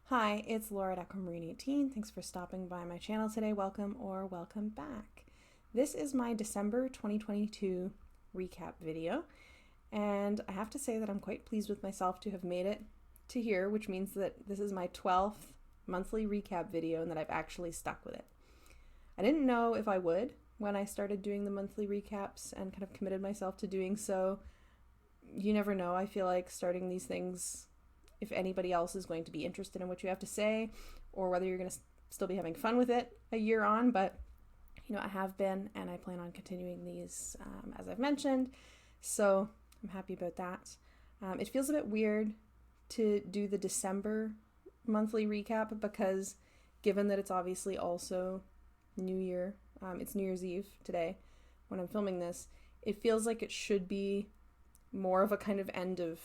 Hi, it's Laura at Aquamarine18. Thanks for stopping by my channel today. Welcome or welcome back. This is my December 2022 recap video, and I have to say that I'm quite pleased with myself to have made it to here, which means that this is my 12th monthly recap video and that I've actually stuck with it. I didn't know if I would when I started doing the monthly recaps and kind of committed myself to doing so. You never know. I feel like starting these things, if anybody else is going to be interested in what you have to say or whether you're going to still be having fun with it a year on, but I have been, and I plan on continuing these as I've mentioned, so I'm happy about that. It feels a bit weird to do the December monthly recap because given that it's obviously also New Year, it's New Year's Eve today when I'm filming this, it feels like it should be more of a kind of end of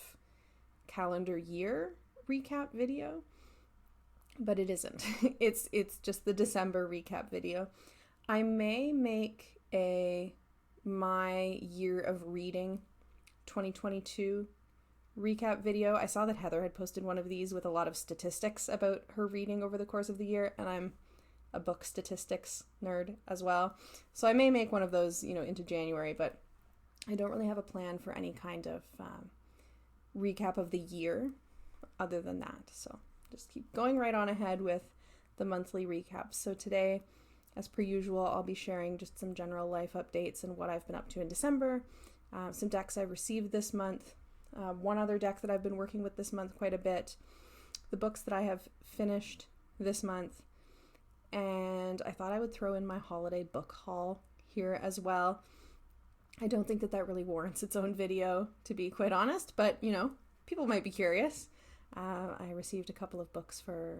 calendar year recap video, but it isn't. It's just the December recap video. I may make a my year of reading 2022 recap video. I saw that Heather had posted one of these with a lot of statistics about her reading over the course of the year, and I'm a book statistics nerd as well. So I may make one of those, into January, but I don't really have a plan for any kind of recap of the year other than that. So just keep going right on ahead with the monthly recaps. So today, as per usual, I'll be sharing just some general life updates and what I've been up to in December, some decks I've received this month, one other deck that I've been working with this month quite a bit, the books that I have finished this month, and I thought I would throw in my holiday book haul here as well. I don't think that really warrants its own video, to be quite honest, but, people might be curious. I received a couple of books for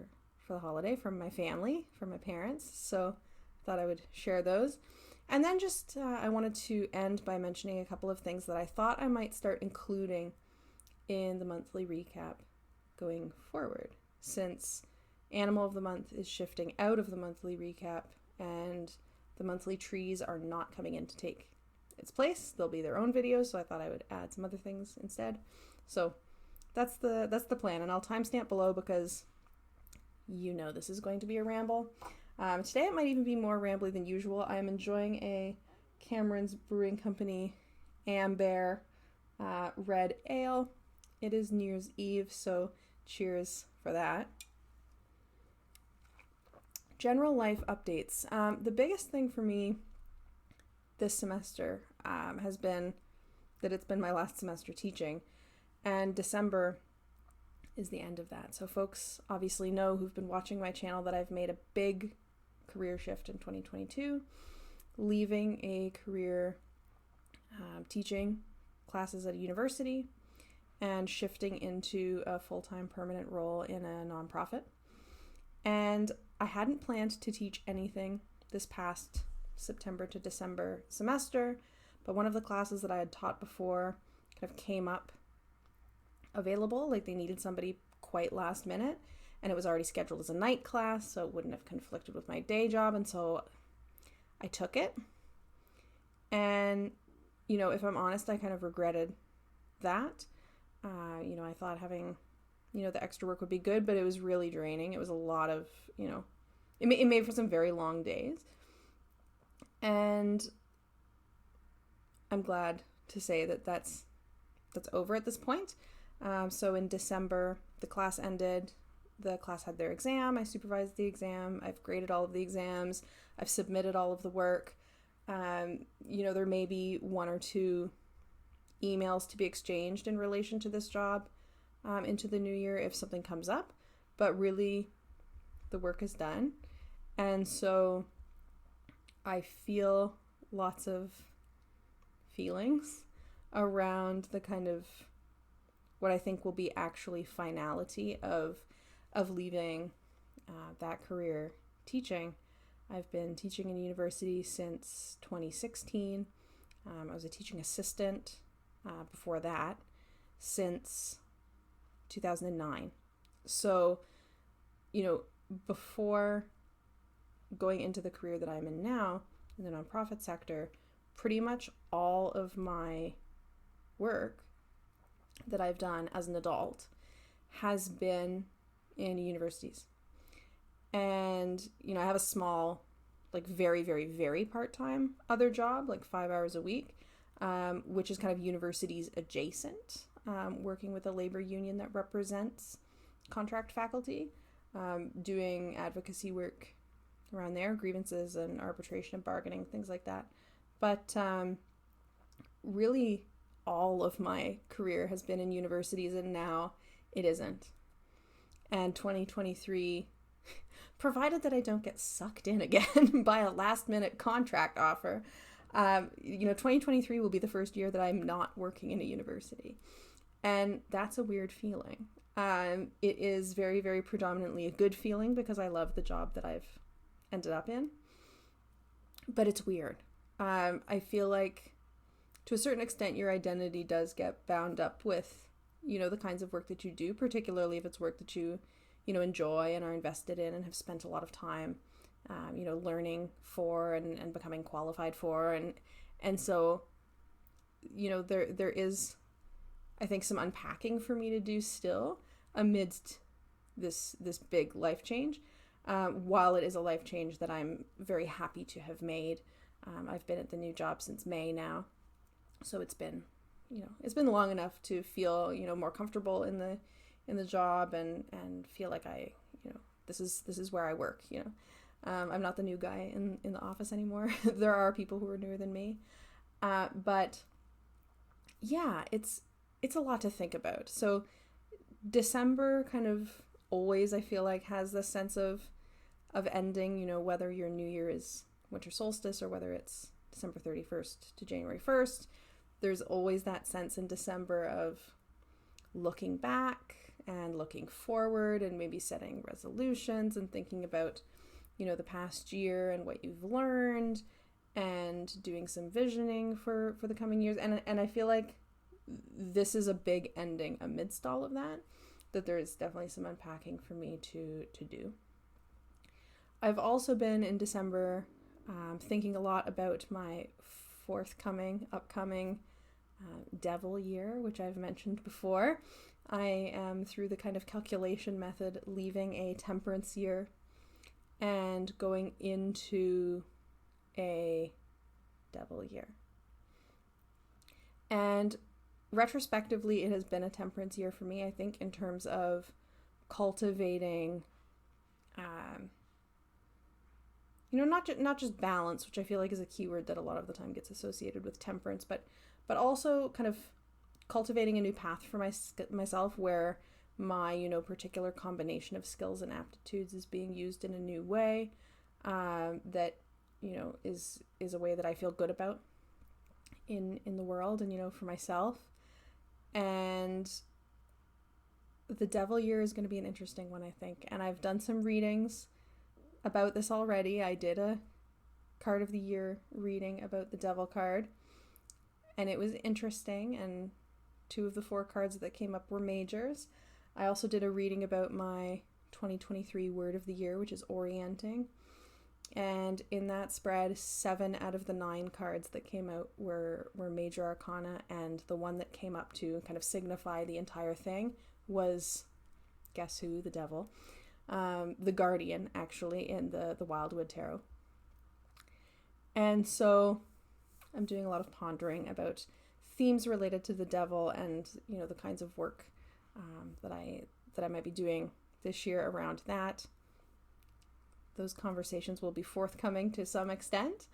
the holiday from my family, from my parents, so I thought I would share those. And then just, I wanted to end by mentioning a couple of things that I thought I might start including in the monthly recap going forward, since Animal of the Month is shifting out of the monthly recap, and the monthly trees are not coming in to take its place. They'll be their own videos, so I thought I would add some other things instead. So that's the plan, and I'll timestamp below because this is going to be a ramble. Today it might even be more rambly than usual. I am enjoying a Cameron's Brewing Company Amber Red Ale. It is New Year's Eve, so cheers for that. General life updates. The biggest thing for me this semester has been that it's been my last semester teaching, and December is the end of that. So folks obviously know who've been watching my channel that I've made a big career shift in 2022, leaving a career teaching classes at a university and shifting into a full-time permanent role in a nonprofit. And I hadn't planned to teach anything this past September to December semester, but one of the classes that I had taught before kind of came up available, like they needed somebody quite last minute, and it was already scheduled as a night class, so it wouldn't have conflicted with my day job, and so I took it. And if I'm honest, I kind of regretted that. I thought having the extra work would be good, but it was really draining. It was a lot of it made for some very long days. And I'm glad to say that that's over at this point. So in December, the class ended. The class had their exam. I supervised the exam. I've graded all of the exams. I've submitted all of the work. There may be one or two emails to be exchanged in relation to this job into the new year if something comes up. But really, the work is done. And so I feel lots of feelings around the kind of what I think will be actually finality of leaving that career teaching. I've been teaching in university since 2016. I was a teaching assistant before that since 2009. So, before going into the career that I'm in now, in the nonprofit sector, pretty much all of my work that I've done as an adult has been in universities. And, I have a small, like very, very, very part-time other job, like 5 hours a week, which is kind of universities adjacent, working with a labor union that represents contract faculty, doing advocacy work around there, grievances and arbitration and bargaining, things like that. But really all of my career has been in universities, and now it isn't. And 2023, provided that I don't get sucked in again by a last minute contract offer, 2023 will be the first year that I'm not working in a university. And that's a weird feeling. It is very, very predominantly a good feeling because I love the job that I've ended up in. But it's weird. I feel like to a certain extent your identity does get bound up with, the kinds of work that you do, particularly if it's work that you enjoy and are invested in and have spent a lot of time, learning for and becoming qualified for. And so, there is, I think, some unpacking for me to do still amidst this big life change. While it is a life change that I'm very happy to have made. I've been at the new job since May now. So it's been long enough to feel, more comfortable in the job and feel like this is where I work, I'm not the new guy in the office anymore. There are people who are newer than me. But yeah, it's a lot to think about. So December kind of always, I feel like, has this sense of ending, whether your new year is winter solstice or whether it's December 31st to January 1st. There's always that sense in December of looking back and looking forward and maybe setting resolutions and thinking about, the past year and what you've learned and doing some visioning for the coming years. And I feel like this is a big ending amidst all of that there is definitely some unpacking for me to do. I've also been in December thinking a lot about my upcoming devil year, which I've mentioned before. I am, through the kind of calculation method, leaving a temperance year and going into a devil year. And retrospectively, it has been a temperance year for me, I think, in terms of cultivating not just balance, which I feel like is a keyword that a lot of the time gets associated with temperance, but also kind of cultivating a new path for myself where my, particular combination of skills and aptitudes is being used in a new way that, is a way that I feel good about in the world and, for myself. And the devil year is going to be an interesting one, I think. And I've done some readings about this already. I did a card of the year reading about the devil card, and it was interesting, and 2 of the 4 cards that came up were majors. I also did a reading about my 2023 word of the year, which is orienting, and in that spread, 7 out of the 9 cards that came out were major arcana, and the one that came up to kind of signify the entire thing was, guess who, the devil. The Guardian, actually, in the Wildwood Tarot. And so I'm doing a lot of pondering about themes related to the devil and, the kinds of work that I might be doing this year around that. Those conversations will be forthcoming to some extent.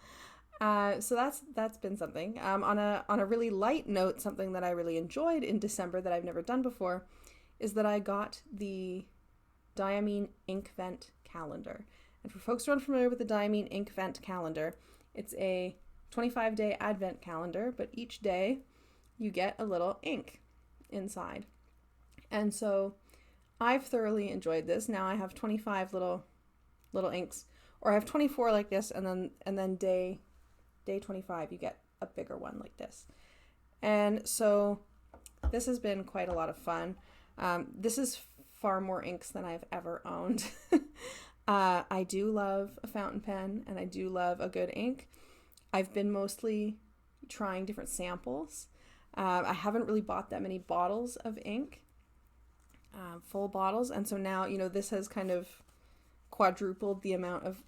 So that's been something. On a really light note, something that I really enjoyed in December that I've never done before is that I got the Diamine Ink Vent calendar. And for folks who aren't familiar with the Diamine Ink Vent calendar, it's a 25-day advent calendar, but each day you get a little ink inside. And so I've thoroughly enjoyed this. Now I have 25 little inks, or I have 24 like this, and then day 25 you get a bigger one like this. And so this has been quite a lot of fun. This is far more inks than I've ever owned. I do love a fountain pen, and I do love a good ink. I've been mostly trying different samples. I haven't really bought that many bottles of ink. full bottles. And so now, this has kind of quadrupled the amount of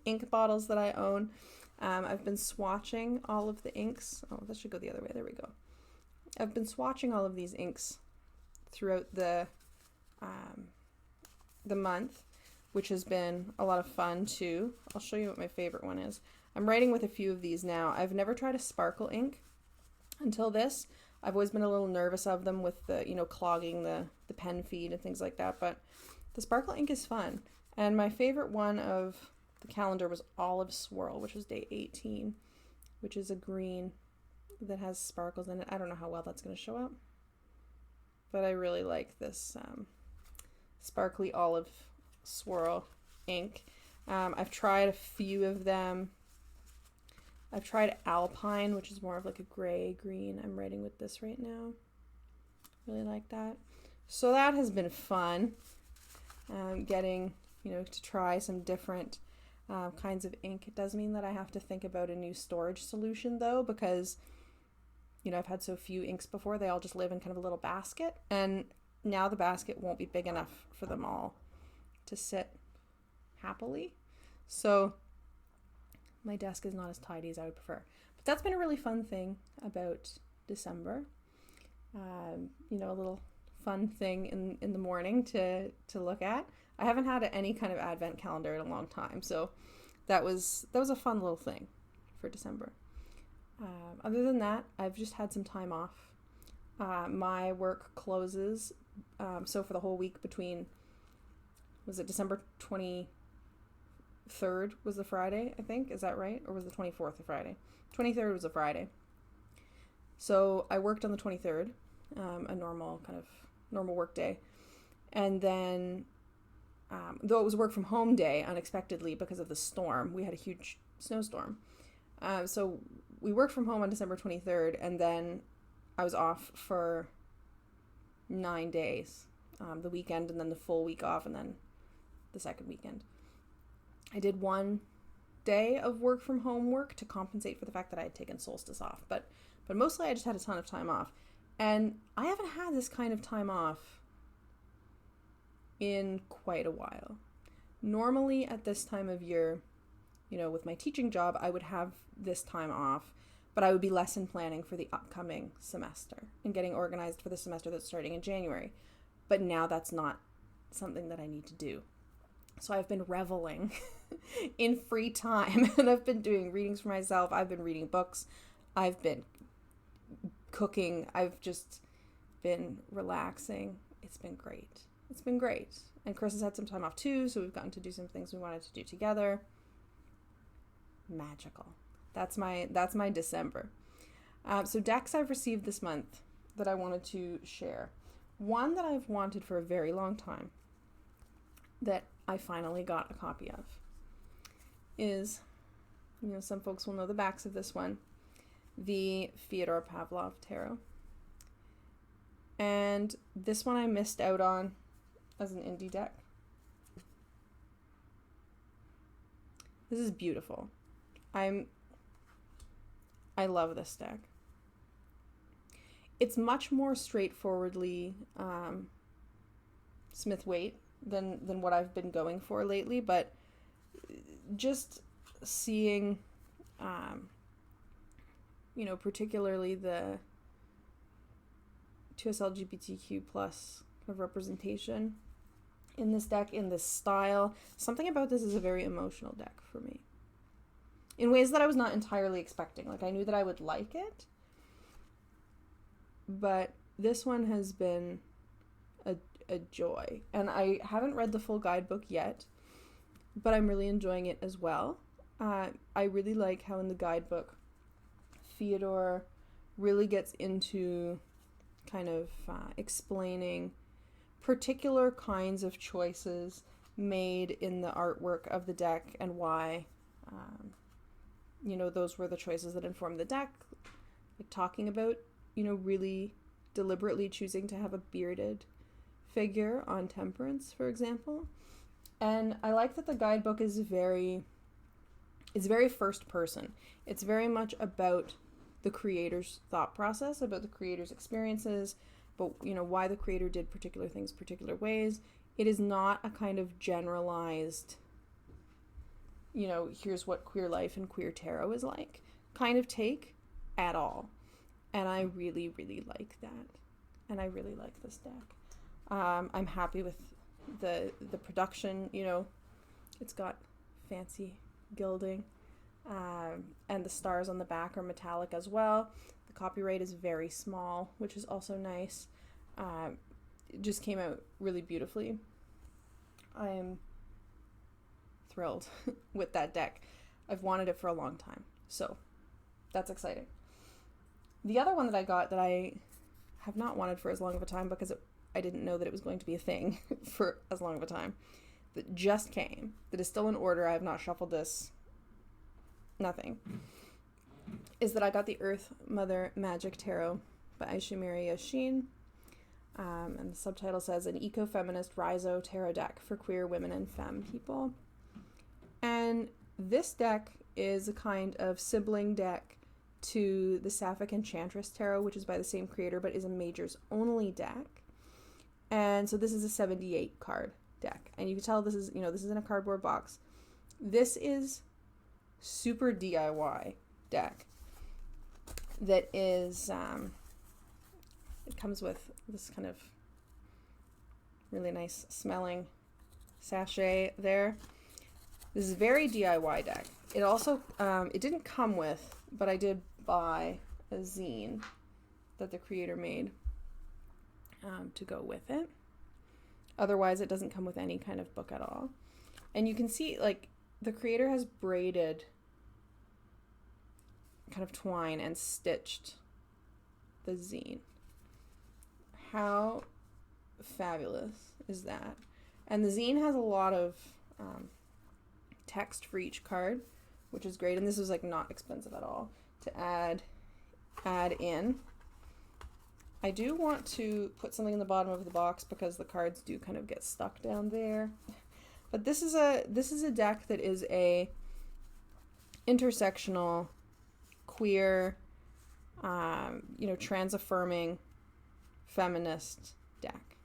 ink bottles that I own. I've been swatching all of the inks. Oh, that should go the other way. There we go. I've been swatching all of these inks throughout the month, which has been a lot of fun too. I'll show you what my favorite one is. I'm writing with a few of these now. I've never tried a sparkle ink until this. I've always been a little nervous of them with the, clogging the pen feed and things like that, but the sparkle ink is fun. And my favorite one of the calendar was Olive Swirl, which was day 18, which is a green that has sparkles in it. I don't know how well that's going to show up, but I really like this sparkly Olive Swirl ink. I've tried a few of them. I've tried Alpine, which is more of like a gray green. I'm writing with this right now. Really like that. So that has been fun. Getting, to try some different kinds of ink. It does mean that I have to think about a new storage solution though, because, I've had so few inks before. They all just live in kind of a little basket. And now the basket won't be big enough for them all to sit happily. So my desk is not as tidy as I would prefer. But that's been a really fun thing about December. A little fun thing in the morning to look at. I haven't had any kind of advent calendar in a long time, so that was a fun little thing for December. Other than that, I've just had some time off. My work closes, so for the whole week between, was it December 23rd was the Friday, I think? Is that right? Or was the 24th the Friday? 23rd was a Friday. So I worked on the 23rd, a normal work day. And then, though it was work from home day, unexpectedly because of the storm, we had a huge snowstorm. So we worked from home on December 23rd, and then I was off for 9 days, the weekend, and then the full week off, and then the second weekend. I did 1 day of work from home work to compensate for the fact that I had taken solstice off, but mostly I just had a ton of time off. And I haven't had this kind of time off in quite a while. Normally at this time of year, with my teaching job, I would have this time off, but I would be lesson planning for the upcoming semester and getting organized for the semester that's starting in January. But now that's not something that I need to do. So I've been reveling in free time, and I've been doing readings for myself. I've been reading books. I've been cooking. I've just been relaxing. It's been great. It's been great. And Chris has had some time off too, so we've gotten to do some things we wanted to do together. Magical. That's my December. So decks I've received this month that I wanted to share. One that I've wanted for a very long time that I finally got a copy of is, some folks will know the backs of this one, the Fyodor Pavlov Tarot. And this one I missed out on as an indie deck. This is beautiful. I love this deck. It's much more straightforwardly Smith-Waite than what I've been going for lately, but just seeing, particularly the 2S LGBTQ plus of representation in this deck, in this style. Something about this is a very emotional deck for me, in ways that I was not entirely expecting. Like, I knew that I would like it, but this one has been a joy. And I haven't read the full guidebook yet, but I'm really enjoying it as well. I really like how in the guidebook, Fyodor really gets into kind of explaining particular kinds of choices made in the artwork of the deck and why, those were the choices that informed the deck. Like talking about, really deliberately choosing to have a bearded figure on Temperance, for example. And I like that the guidebook is very first person. It's very much about the creator's thought process, about the creator's experiences, but, you know, why the creator did particular things particular ways. It is not a kind of generalized, you know, here's what queer life and queer tarot is like kind of take at all. And I really, really like that. And I really like this deck. I'm happy with the production, you know, it's got fancy gilding, and the stars on the back are metallic as well. The copyright is very small, which is also nice. It just came out really beautifully. I am thrilled with that deck. I've wanted it for a long time, so that's exciting. The other one that I got that I have not wanted for as long of a time because I didn't know that it was going to be a thing for as long of a time, that just came, that is still in order, I have not shuffled this, nothing, is that I got the Earth Mother Magic Tarot by Aishimiri Yashin, and the subtitle says, an eco-feminist Rhizo tarot deck for queer women and femme people. And this deck is a kind of sibling deck to the Sapphic Enchantress Tarot, which is by the same creator, but is a majors only deck. And so this is a 78 card deck. And you can tell this is, you know, this is in a cardboard box. This is super DIY deck that is, it comes with this kind of really nice smelling sachet there. This is a very DIY deck. It also, it didn't come with, but I did buy a zine that the creator made to go with it. Otherwise, it doesn't come with any kind of book at all. And you can see, like, the creator has braided kind of twine and stitched the zine. How fabulous is that? And the zine has a lot of text for each card, which is great. And this is like not expensive at all to add in. I do want to put something in the bottom of the box because the cards do kind of get stuck down there. But this is a deck that is a intersectional, queer, you know, trans-affirming, feminist deck.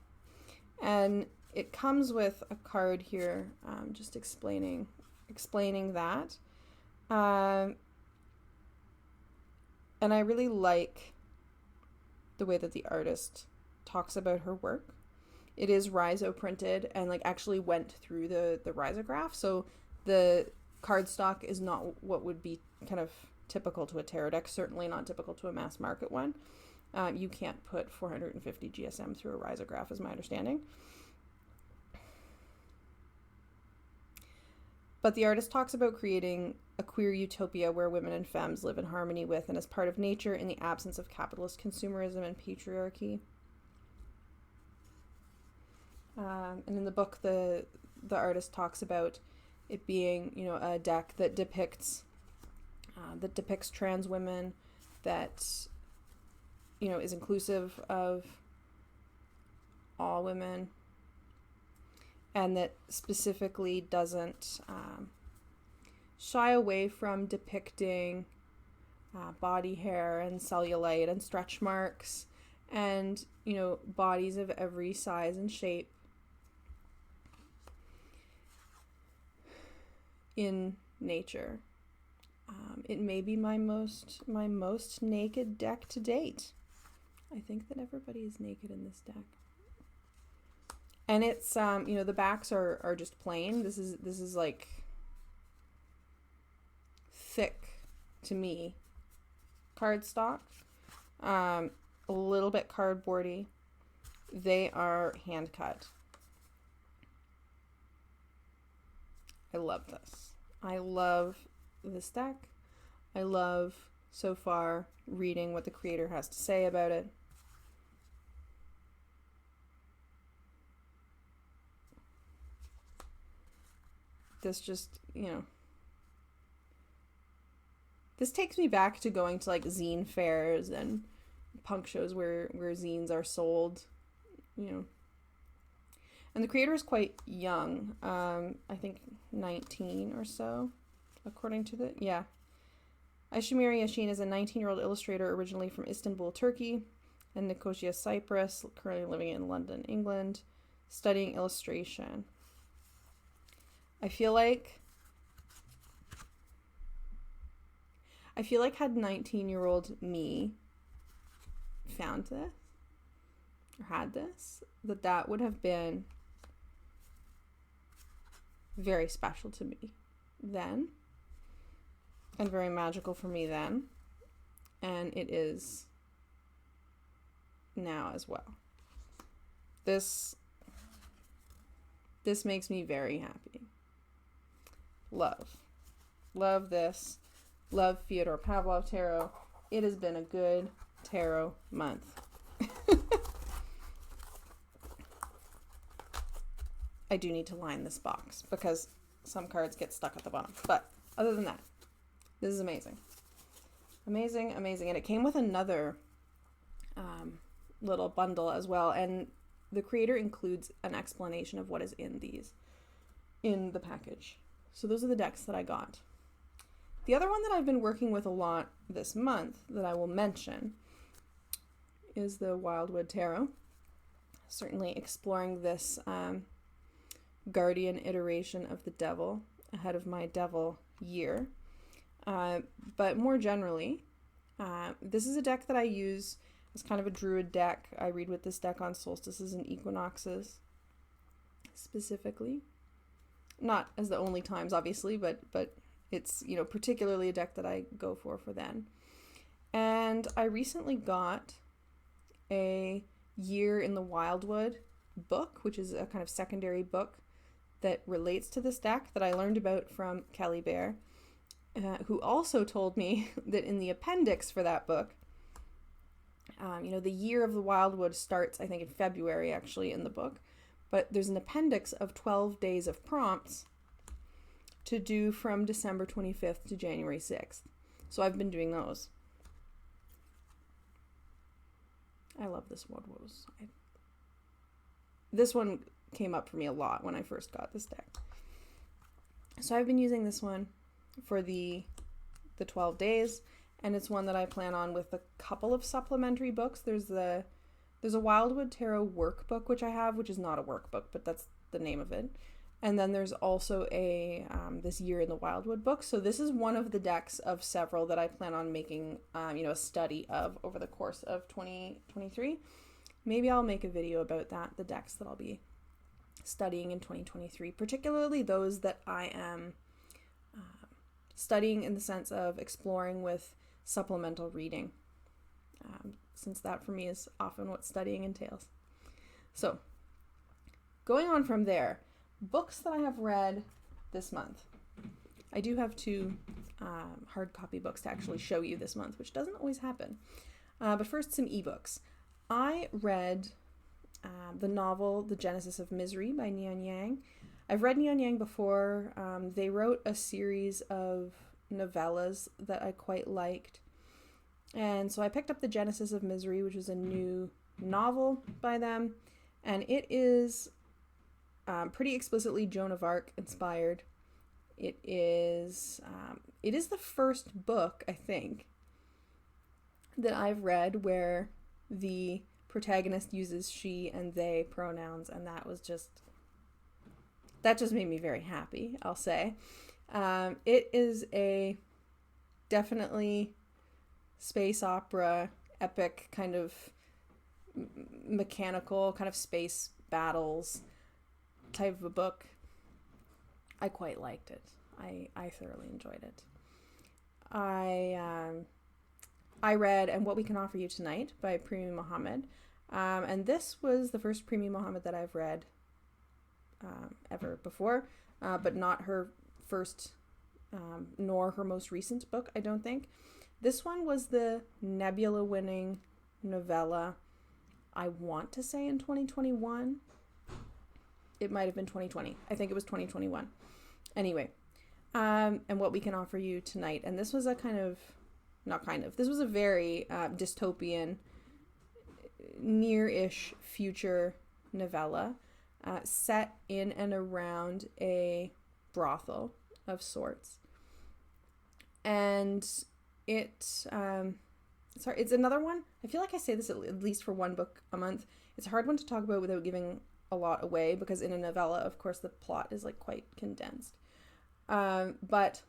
And it comes with a card here, just explaining that. And I really like the way that the artist talks about her work. It is Rhizo printed and like actually went through the risograph. So the cardstock is not what would be kind of typical to a tarot deck, certainly not typical to a mass market one. You can't put 450 GSM through a risograph is my understanding. But the artist talks about creating a queer utopia where women and femmes live in harmony with and as part of nature in the absence of capitalist consumerism and patriarchy. And in the book, the artist talks about it being, you know, a deck that depicts trans women, that, you know, is inclusive of all women, and that specifically doesn't shy away from depicting body hair and cellulite and stretch marks and, you know, bodies of every size and shape in nature. It may be my most naked deck to date. I think that everybody is naked in this deck. And it's, you know, the backs are just plain. This is like thick to me cardstock, a little bit cardboardy. They are hand cut. I love this. I love this deck. I love so far reading what the creator has to say about it. This just, you know, this takes me back to going to like zine fairs and punk shows where zines are sold, you know. And the creator is quite young, I think 19 or so, according to the, yeah. Aishimiri Yashin is a 19-year-old illustrator originally from Istanbul, Turkey. and Nicosia, Cyprus, currently living in London, England, studying illustration. I feel like had 19-year-old me found this, or had this, that would have been very special to me then, and very magical for me then, and it is now as well. This makes me very happy. Love this. Love Fyodor Pavlov tarot. It has been a good tarot month. I do need to line this box because some cards get stuck at the bottom. But other than that, this is amazing. Amazing, amazing. And it came with another little bundle as well. And the creator includes an explanation of what is in the package. So those are the decks that I got. The other one that I've been working with a lot this month that I will mention is the Wildwood Tarot. Certainly exploring this guardian iteration of the devil ahead of my devil year. But more generally, this is a deck that I use as kind of a druid deck. I read with this deck on solstices and equinoxes specifically. Not as the only times, obviously, but it's, particularly a deck that I go for then. And I recently got a Year in the Wildwood book, which is a kind of secondary book that relates to this deck that I learned about from Kelly Bear, who also told me that in the appendix for that book, the Year of the Wildwood starts, I think, in February, actually, in the book. But there's an appendix of 12 days of prompts to do from December 25th to January 6th. So I've been doing those. I love this one. This one came up for me a lot when I first got this deck. So I've been using this one for the 12 days, and it's one that I plan on with a couple of supplementary books. There's a Wildwood Tarot workbook, which I have, which is not a workbook, but that's the name of it. And then there's also a this Year in the Wildwood book. So this is one of the decks of several that I plan on making, a study of over the course of 2023. Maybe I'll make a video about that, the decks that I'll be studying in 2023, particularly those that I am studying in the sense of exploring with supplemental reading, since that for me is often what studying entails. So, going on from there, books that I have read this month. I do have 2 hard copy books to actually show you this month, which doesn't always happen. But first, some ebooks. I read the novel The Genesis of Misery by Neon Yang. I've read Neon Yang before. They wrote a series of novellas that I quite liked. And so I picked up The Genesis of Misery, which is a new novel by them. And it is pretty explicitly Joan of Arc inspired. It is the first book, I think, that I've read where the protagonist uses she and they pronouns, and that just made me very happy, I'll say. It is a definitely space opera, epic kind of mechanical kind of space battles type of a book. I quite liked it. I thoroughly enjoyed it. I read And What We Can Offer You Tonight by Premi Mohammed. And this was the first Premi Mohammed that I've read ever before, but not her first nor her most recent book, I don't think. This one was the Nebula-winning novella, I want to say in 2021. It might have been 2020. I think it was 2021. Anyway, And What We Can Offer You Tonight. And this was this was a very dystopian, near-ish future novella set in and around a brothel of sorts. And it sorry, it's another one. I feel like I say this at least for one book a month. It's a hard one to talk about without giving a lot away, because in a novella, of course, the plot is like quite condensed. But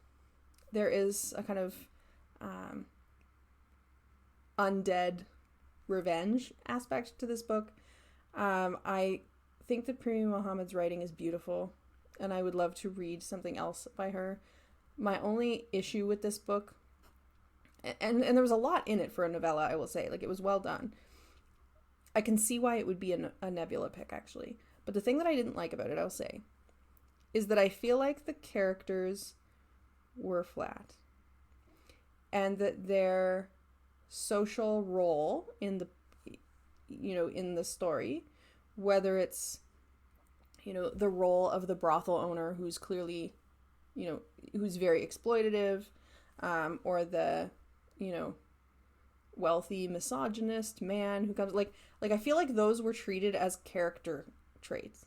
there is a kind of undead revenge aspect to this book. I think that Prima Muhammad's writing is beautiful, and I would love to read something else by her. My only issue with this book, and there was a lot in it for a novella, I will say, like, it was well done. I can see why it would be a Nebula pick, actually. But the thing that I didn't like about it, I'll say, is that I feel like the characters were flat, and that their social role in the, in the story, whether it's, the role of the brothel owner who's clearly, who's very exploitative, or the, wealthy misogynist man who comes, like I feel like those were treated as character traits.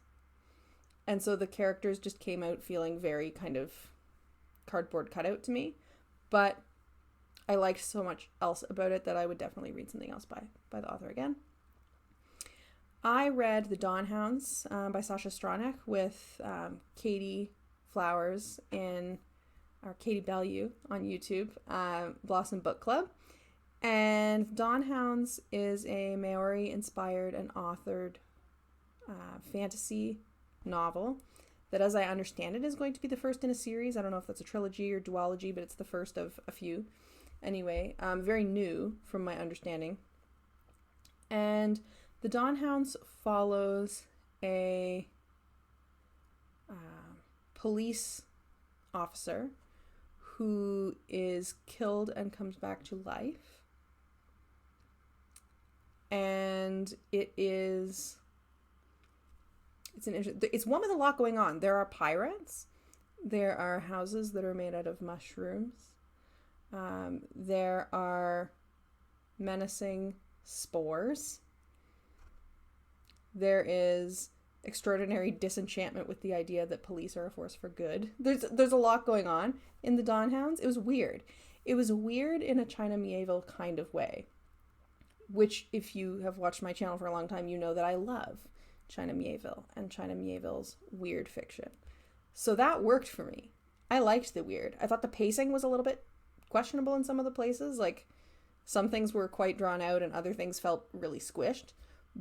And so the characters just came out feeling very kind of cardboard cutout to me. But I liked so much else about it that I would definitely read something else by the author again. I read The Dawn Hounds by Sasha Stronach with Katie Flowers or Katie Bellew on YouTube, Blossom Book Club. And Dawn Hounds is a Maori-inspired and authored fantasy novel that, as I understand it, is going to be the first in a series. I don't know if that's a trilogy or duology, but it's the first of a few. Anyway, very new from my understanding. And The Dawn Hounds follows a police officer who is killed and comes back to life. And it's one with a lot going on. There are pirates. There are houses that are made out of mushrooms. There are menacing spores. There is extraordinary disenchantment with the idea that police are a force for good. There's a lot going on in The Dawn Hounds. It was weird. It was weird in a China Miéville kind of way, which, if you have watched my channel for a long time, you know that I love China Miéville and China Miéville's weird fiction. So that worked for me. I liked the weird. I thought the pacing was a little bit questionable in some of the places. Like, some things were quite drawn out and other things felt really squished.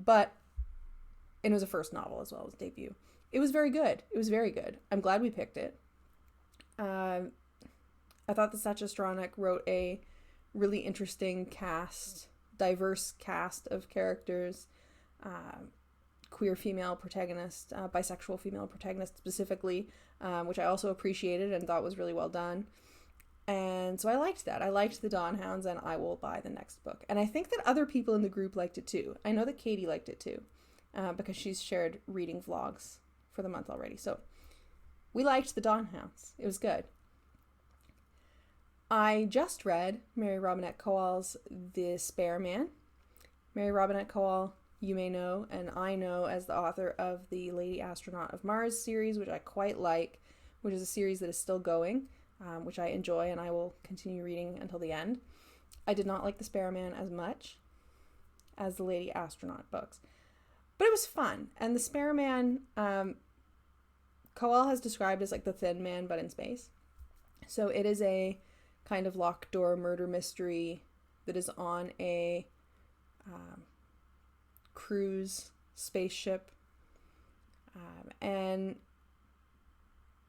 And it was a first novel as well as debut. It was very good. It was very good. I'm glad we picked it. I thought that Sacha Stronach wrote a really interesting diverse cast of characters, queer female protagonist, bisexual female protagonist specifically, which I also appreciated and thought was really well done. And so I liked that. I liked The Dawn Hounds, and I will buy the next book. And I think that other people in the group liked it too. I know that Katie liked it too, because she's shared reading vlogs for the month already. So we liked The Dawn Hounds. It was good. I just read Mary Robinette Kowal's The Spare Man. Mary Robinette Kowal, you may know, and I know as the author of the Lady Astronaut of Mars series, which I quite like, which is a series that is still going, which I enjoy and I will continue reading until the end. I did not like The Spare Man as much as the Lady Astronaut books, but it was fun. And The Spare Man, Kowal has described as like the Thin Man, but in space. So it is a kind of locked door murder mystery that is on a cruise spaceship, and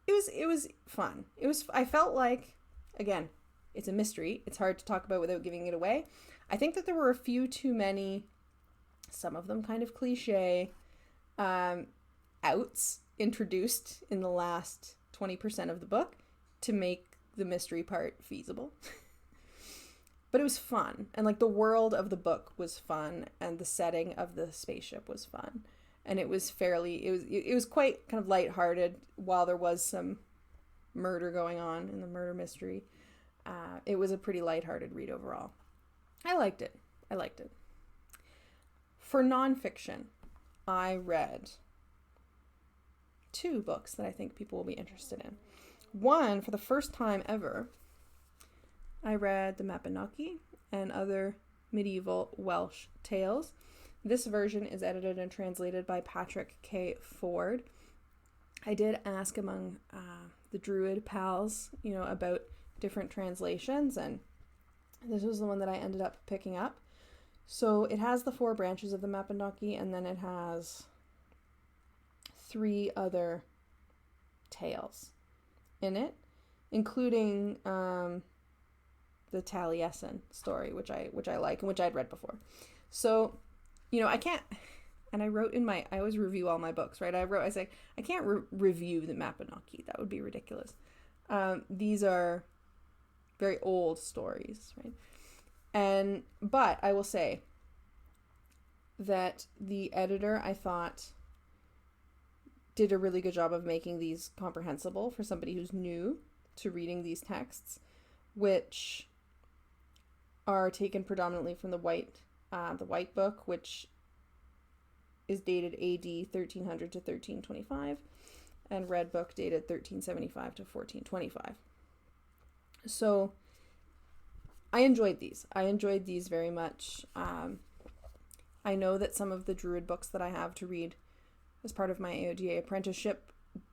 it was fun. I felt like, again, it's a mystery. It's hard to talk about without giving it away. I think that there were a few too many, some of them kind of cliche, outs introduced in the last 20% of the book to make the mystery part feasible. But it was fun, and like the world of the book was fun, and the setting of the spaceship was fun, and it was quite kind of lighthearted while there was some murder going on in the murder mystery. It was a pretty lighthearted read overall. I liked it. For nonfiction, I read 2 books that I think people will be interested in. One, for the first time ever, I read The Mapinogi and Other Medieval Welsh Tales. This version is edited and translated by Patrick K. Ford. I did ask among the Druid pals, about different translations, and this was the one that I ended up picking up. So it has the 4 branches of the Mabinogi, and then it has 3 other tales in it, including the Taliesin story, which I like and which I'd read before. So, I can't, and I wrote I always review all my books, right? I say, I can't review the Mabinogi. That would be ridiculous. These are very old stories, right? But I will say that the editor, I thought, did a really good job of making these comprehensible for somebody who's new to reading these texts, which are taken predominantly from the White Book, which is dated AD 1300 to 1325, and Red Book dated 1375 to 1425. So I enjoyed these. Very much. I know that some of the Druid books that I have to read as part of my AODA apprenticeship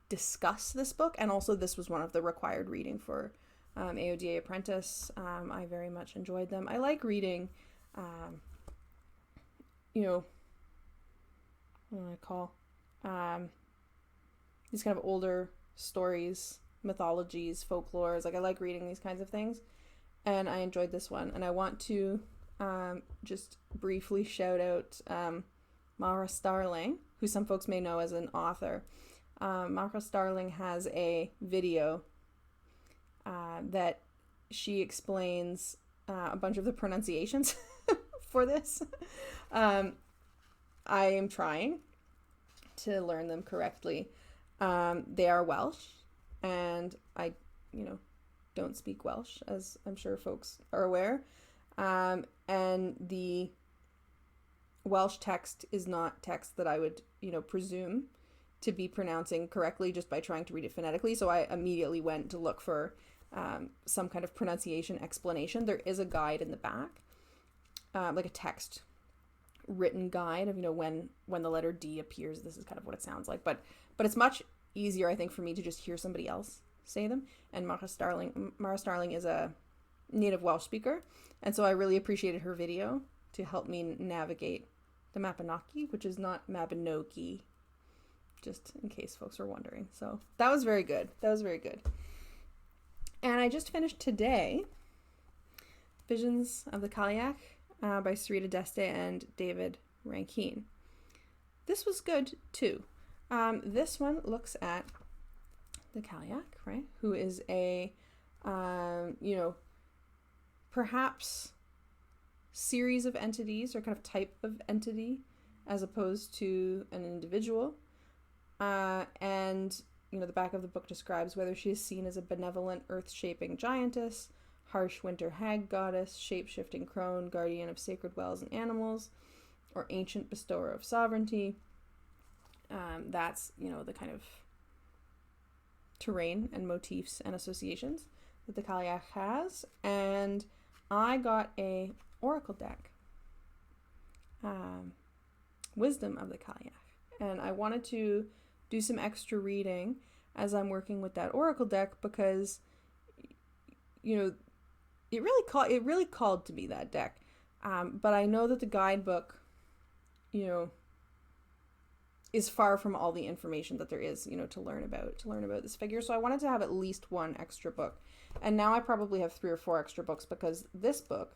discuss this book, and also this was one of the required reading for AODA apprentice. I very much enjoyed them. I like reading, what do I call these kind of older stories, mythologies, folklores. Like, I like reading these kinds of things, and I enjoyed this one. And I want to just briefly shout out Mara Starling, who some folks may know as an author. Mara Starling has a video that she explains a bunch of the pronunciations for this. I am trying to learn them correctly. They are Welsh, and I, don't speak Welsh, as I'm sure folks are aware. And the Welsh text is not text that I would, presume to be pronouncing correctly just by trying to read it phonetically. So I immediately went to look for some kind of pronunciation explanation. There is a guide in the back, like a text written guide of, when the letter D appears, this is kind of what it sounds like. But it's much easier, I think, for me to just hear somebody else say them. And Mara Starling is a native Welsh speaker, and so I really appreciated her video to help me navigate the Mabinogi, which is not Mabinogi, just in case folks were wondering. So that was very good. And I just finished today Visions of the Cailleach by Sarita Deste and David Rankine. This was good too. This one looks at the Cailleach, right, who is a perhaps series of entities or kind of type of entity as opposed to an individual. And the back of the book describes whether she is seen as a benevolent earth-shaping giantess, harsh winter hag goddess, shape-shifting crone, guardian of sacred wells and animals, or ancient bestower of sovereignty. That's, the kind of terrain and motifs and associations that the Cailleach has. And I got a oracle deck, Wisdom of the Cailleach, and I wanted to do some extra reading as I'm working with that oracle deck because it really called to me, that deck, but I know that the guidebook is far from all the information that there is to learn about this figure. So I wanted to have at least one extra book, and now I probably have 3 or 4 extra books because this book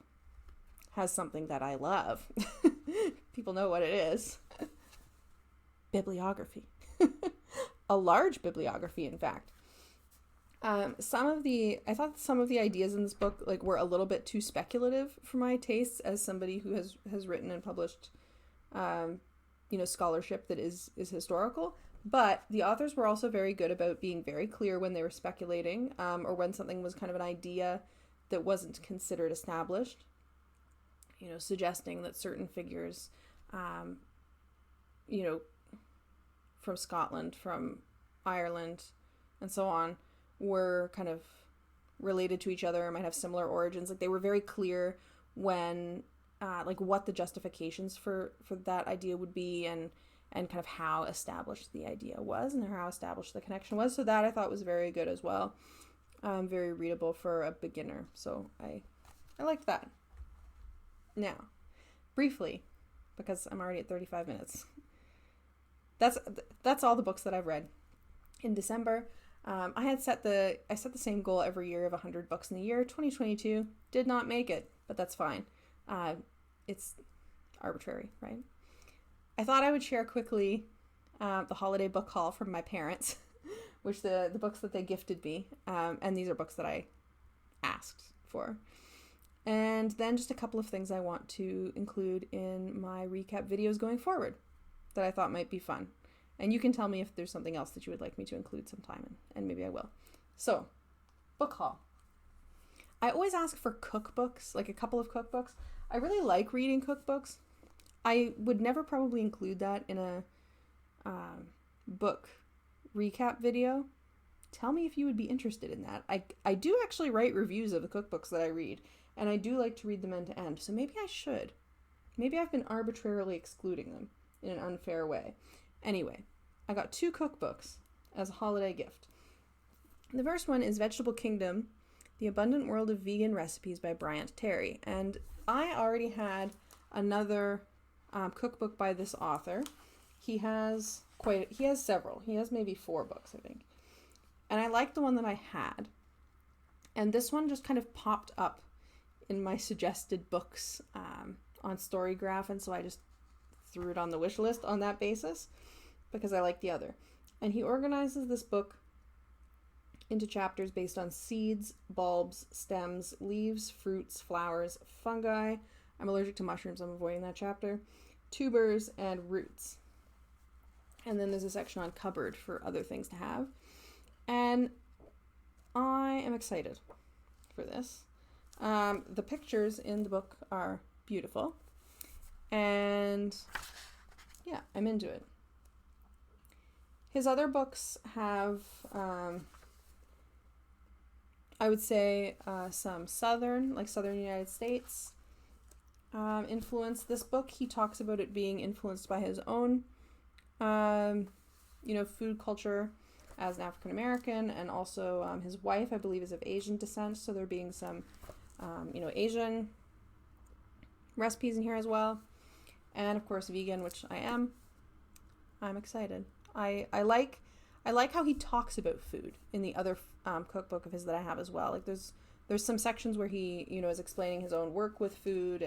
has something that I love. People know what it is. Bibliography. A large bibliography, in fact. I thought some of the ideas in this book were a little bit too speculative for my tastes as somebody who has written and published scholarship that is historical. But the authors were also very good about being very clear when they were speculating, or when something was kind of an idea that wasn't considered established. Suggesting that certain figures, from Scotland, from Ireland, and so on, were kind of related to each other, might have similar origins. They were very clear when like what the justifications for that idea would be, and kind of how established the idea was and how established the connection was. So that I thought was very good as well. Very readable for a beginner. So I liked that. Now, briefly, because I'm already at 35 minutes. That's all the books that I've read in December. I set the same goal every year of 100 books in the year. 2022 did not make it, but that's fine. It's arbitrary, right? I thought I would share quickly the holiday book haul from my parents, which the books that they gifted me, and these are books that I asked for. And then just a couple of things I want to include in my recap videos going forward that I thought might be fun. And you can tell me if there's something else that you would like me to include sometime, and maybe I will. So, book haul. I always ask for cookbooks, like a couple of cookbooks. I really like reading cookbooks. I would never probably include that in a book recap video. Tell me if you would be interested in that. I do actually write reviews of the cookbooks that I read, and I do like to read them end to end, so maybe I should. Maybe I've been arbitrarily excluding them in an unfair way. Anyway, I got 2 cookbooks as a holiday gift. The first one is Vegetable Kingdom, The Abundant World of Vegan Recipes by Bryant Terry. And I already had another cookbook by this author. He has several. He has maybe 4 books, I think. And I liked the one that I had. And this one just kind of popped up in my suggested books on Storygraph, and so I just threw it on the wish list on that basis because I like the other. And he organizes this book into chapters based on seeds, bulbs, stems, leaves, fruits, flowers, fungi. I'm allergic to mushrooms, I'm avoiding that chapter. Tubers and roots. And then there's a section on cupboard for other things to have. And I am excited for this. The pictures in the book are beautiful. And yeah, I'm into it. His other books have, I would say, some southern United States influence. This book, he talks about it being influenced by his own, food culture as an African American, and also his wife, I believe, is of Asian descent, so there being some, Asian recipes in here as well. And of course vegan, which I am. I'm excited. I like how he talks about food in the other cookbook of his that I have as well. Like there's some sections where he is explaining his own work with food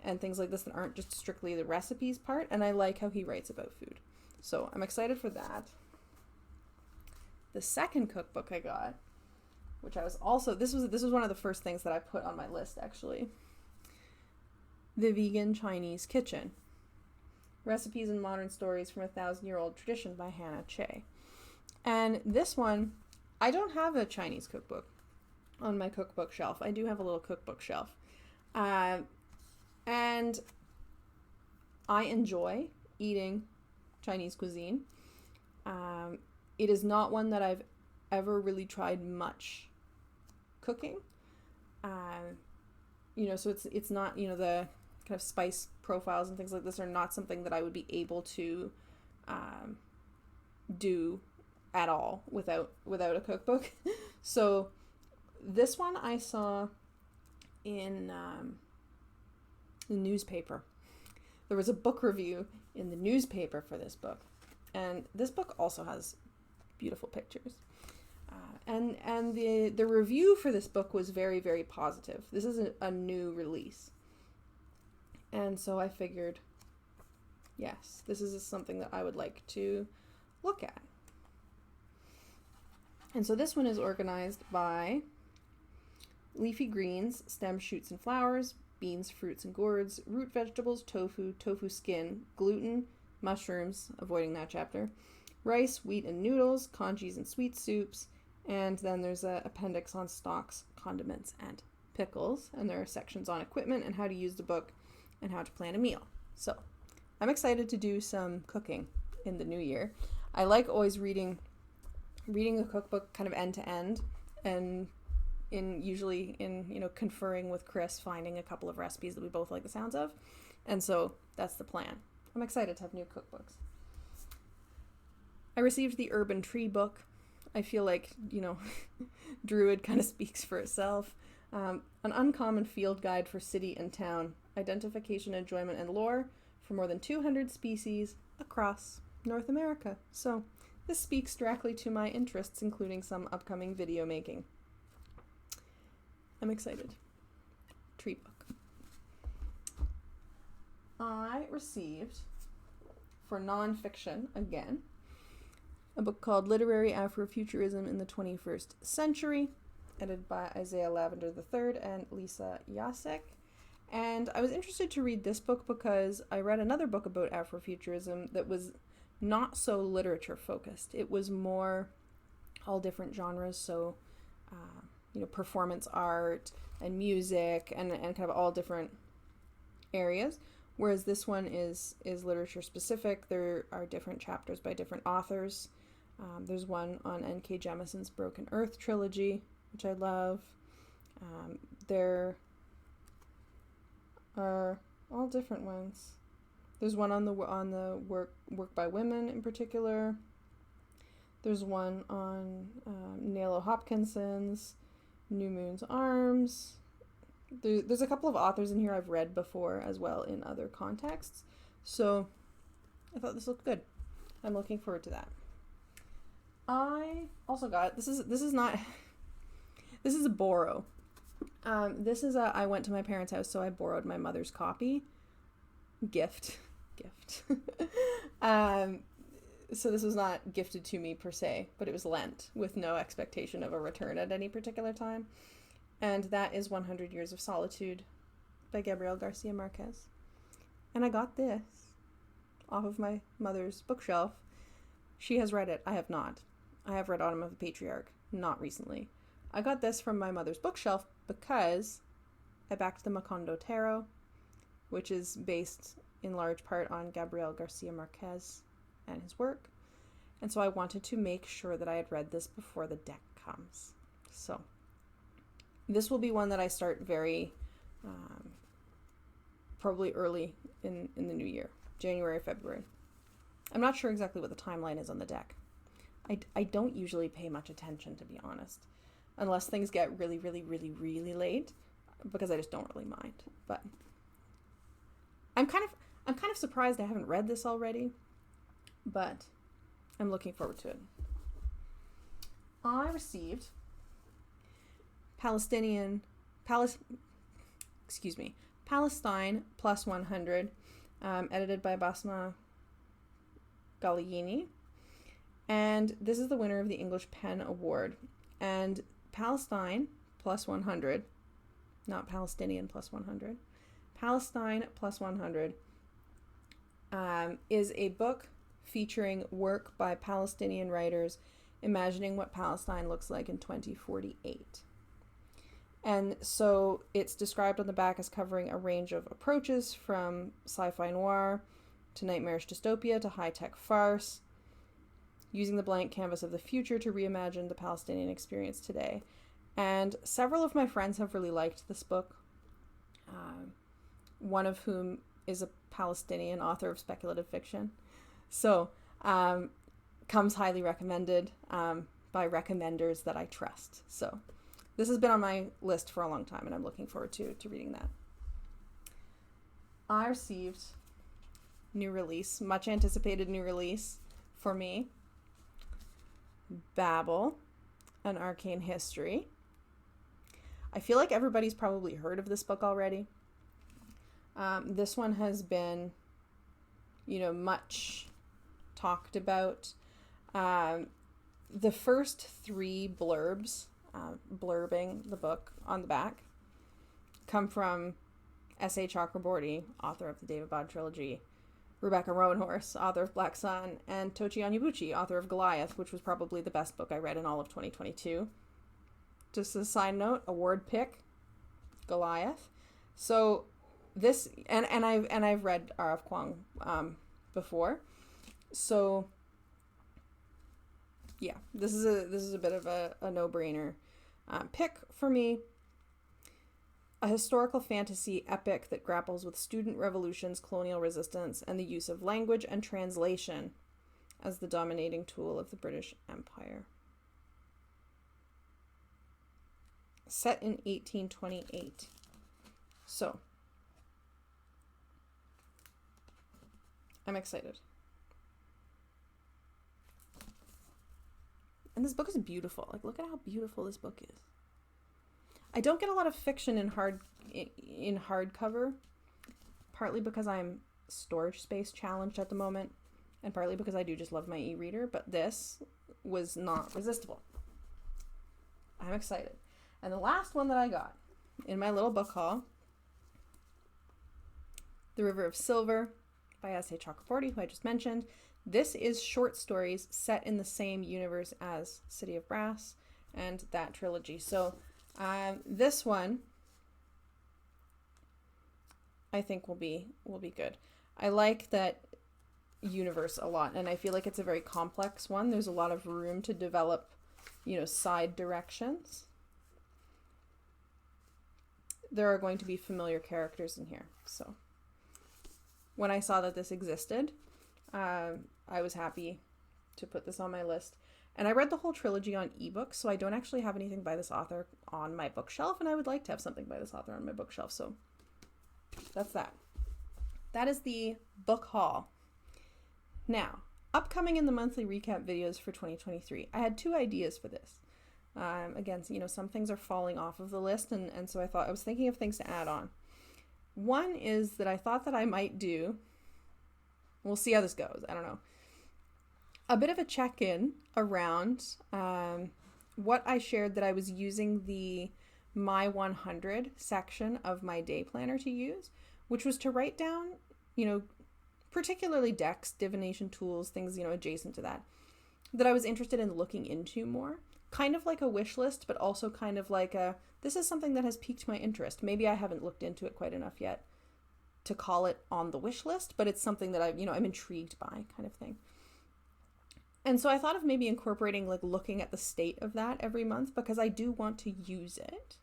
and things like this that aren't just strictly the recipes part, and I like how he writes about food. So I'm excited for that. The second cookbook I got, which I was also this was one of the first things that I put on my list actually. The Vegan Chinese Kitchen. Recipes and Modern Stories from a 1,000-Year-Old Tradition by Hannah Che. And this one, I don't have a Chinese cookbook on my cookbook shelf. I do have a little cookbook shelf. And I enjoy eating Chinese cuisine. It is not one that I've ever really tried much cooking. So it's not, the kind of spice profiles and things like this are not something that I would be able to do at all without a cookbook. So this one I saw in the newspaper. There was a book review in the newspaper for this book, and this book also has beautiful pictures. And the review for this book was very, very positive. This is a new release. And so I figured, yes, this is something that I would like to look at. And so this one is organized by leafy greens, stems, shoots, and flowers, beans, fruits, and gourds, root vegetables, tofu, tofu skin, gluten, mushrooms, avoiding that chapter, rice, wheat, and noodles, congees and sweet soups, and then there's an appendix on stocks, condiments, and pickles, and there are sections on equipment and how to use the book and how to plan a meal. So I'm excited to do some cooking in the new year. I like always reading a cookbook kind of end to end and usually in conferring with Chris, finding a couple of recipes that we both like the sounds of. And so that's the plan. I'm excited to have new cookbooks. I received the Urban Tree book. I feel like, Druid kind of speaks for itself. An uncommon field guide for city and town, identification, enjoyment, and lore for more than 200 species across North America. So this speaks directly to my interests, including some upcoming video making. I'm excited. Tree book. I received, for nonfiction again, a book called Literary Afrofuturism in the 21st Century, edited by Isaiah Lavender III and Lisa Jasek. And I was interested to read this book because I read another book about Afrofuturism that was not so literature focused. It was more all different genres, so performance art and music and kind of all different areas. Whereas this one is literature specific. There are different chapters by different authors. There's one on N.K. Jemison's Broken Earth trilogy, which I love. There are all different ones. There's one on the work by women in particular. There's one on Nalo Hopkinson's New Moon's Arms. There's a couple of authors in here I've read before as well in other contexts. So I thought this looked good. I'm looking forward to that. I also got, this is a borrow. I went to my parents' house, so I borrowed my mother's copy. Gift. So this was not gifted to me per se, but it was lent with no expectation of a return at any particular time. And that is 100 Years of Solitude by Gabriel Garcia Marquez. And I got this off of my mother's bookshelf. She has read it. I have not. I have read Autumn of the Patriarch, not recently. I got this from my mother's bookshelf because I backed the Macondo Tarot, which is based in large part on Gabriel Garcia Marquez and his work. And so I wanted to make sure that I had read this before the deck comes. So this will be one that I start very, probably early in the new year, January, February. I'm not sure exactly what the timeline is on the deck. I don't usually pay much attention, to be honest, unless things get really, really, really, really late, because I just don't really mind. But I'm kind of surprised I haven't read this already, but I'm looking forward to it. I received Palestine Plus 100, edited by Basma Galigini. And this is the winner of the English Pen Award. And Palestine Plus 100, not Palestinian Plus 100, Palestine Plus 100 is a book featuring work by Palestinian writers imagining what Palestine looks like in 2048. And so it's described on the back as covering a range of approaches from sci-fi noir to nightmarish dystopia to high-tech farce, using the blank canvas of the future to reimagine the Palestinian experience today. And several of my friends have really liked this book, one of whom is a Palestinian author of speculative fiction. So, comes highly recommended by recommenders that I trust. So this has been on my list for a long time, and I'm looking forward to reading that. I received much anticipated new release for me, Babel, An Arcane History. I feel like everybody's probably heard of this book already. This one has been, much talked about. The first 3 blurbs, blurbing the book on the back, come from S.A. Chakraborty, author of the David Bode trilogy, Rebecca Roanhorse, author of Black Sun, and Tochi Onyebuchi, author of Goliath, which was probably the best book I read in all of 2022. Just a side note, award pick, Goliath. So this, and I've read R.F. Kuang before, so yeah, this is a bit of a no-brainer. Pick for me a historical fantasy epic that grapples with student revolutions, colonial resistance, and the use of language and translation as the dominating tool of the British Empire. Set in 1828. So, I'm excited. And this book is beautiful. Like, look at how beautiful this book is. I don't get a lot of fiction in hardcover, partly because I'm storage space challenged at the moment, and partly because I do just love my e-reader, but this was not resistible. I'm excited. And the last one that I got in my little book haul, The River of Silver by S.A. Chakraborty, who I just mentioned. This is short stories set in the same universe as City of Brass and that trilogy. So this one I think will be good. I like that universe a lot, and I feel like it's a very complex one. There's a lot of room to develop, side directions. There are going to be familiar characters in here. So when I saw that this existed, I was happy to put this on my list. And I read the whole trilogy on ebook, so I don't actually have anything by this author on my bookshelf, and I would like to have something by this author on my bookshelf. So that's that. That is the book haul. Now, upcoming in the monthly recap videos for 2023, I had 2 ideas for this. Again, some things are falling off of the list, and so I was thinking of things to add on. One is that I thought that I might do, we'll see how this goes, I don't know, a bit of a check-in around what I shared that I was using the My 100 section of my day planner to use, which was to write down, particularly decks, divination tools, things, adjacent to that I was interested in looking into more. Kind of like a wish list, but also kind of like this is something that has piqued my interest. Maybe I haven't looked into it quite enough yet to call it on the wish list, but it's something that I'm intrigued by, kind of thing. And so I thought of maybe incorporating, looking at the state of that every month, because I do want to use it.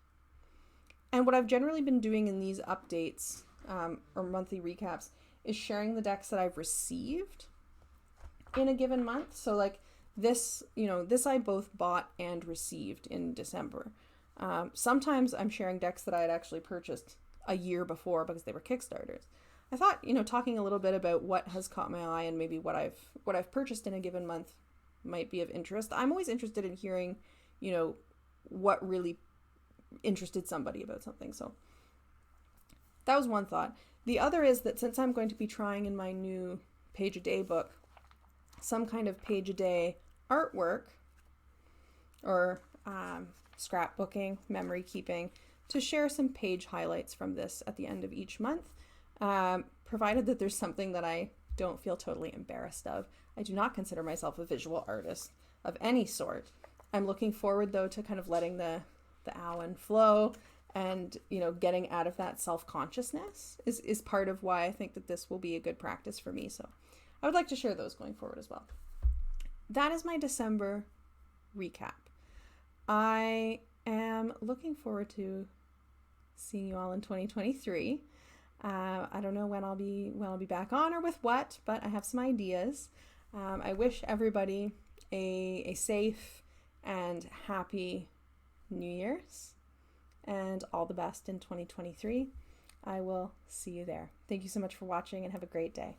And what I've generally been doing in these updates, or monthly recaps, is sharing the decks that I've received in a given month. So this, this I both bought and received in December. Sometimes I'm sharing decks that I had actually purchased a year before because they were Kickstarters. I thought, talking a little bit about what has caught my eye and maybe what I've purchased in a given month might be of interest. I'm always interested in hearing, what really interested somebody about something. So that was one thought. The other is that since I'm going to be trying in my new page a day book some kind of page a day artwork or scrapbooking, memory keeping, to share some page highlights from this at the end of each month, provided that there's something that I don't feel totally embarrassed of. I do not consider myself a visual artist of any sort. I'm looking forward, though, to kind of letting the Alan flow and, getting out of that self-consciousness is part of why I think that this will be a good practice for me. So I would like to share those going forward as well. That is my December recap. I am looking forward to seeing you all in 2023. I don't know when I'll be back on or with what, but I have some ideas. I wish everybody a safe and happy New Year's and all the best in 2023. I will see you there. Thank you so much for watching and have a great day.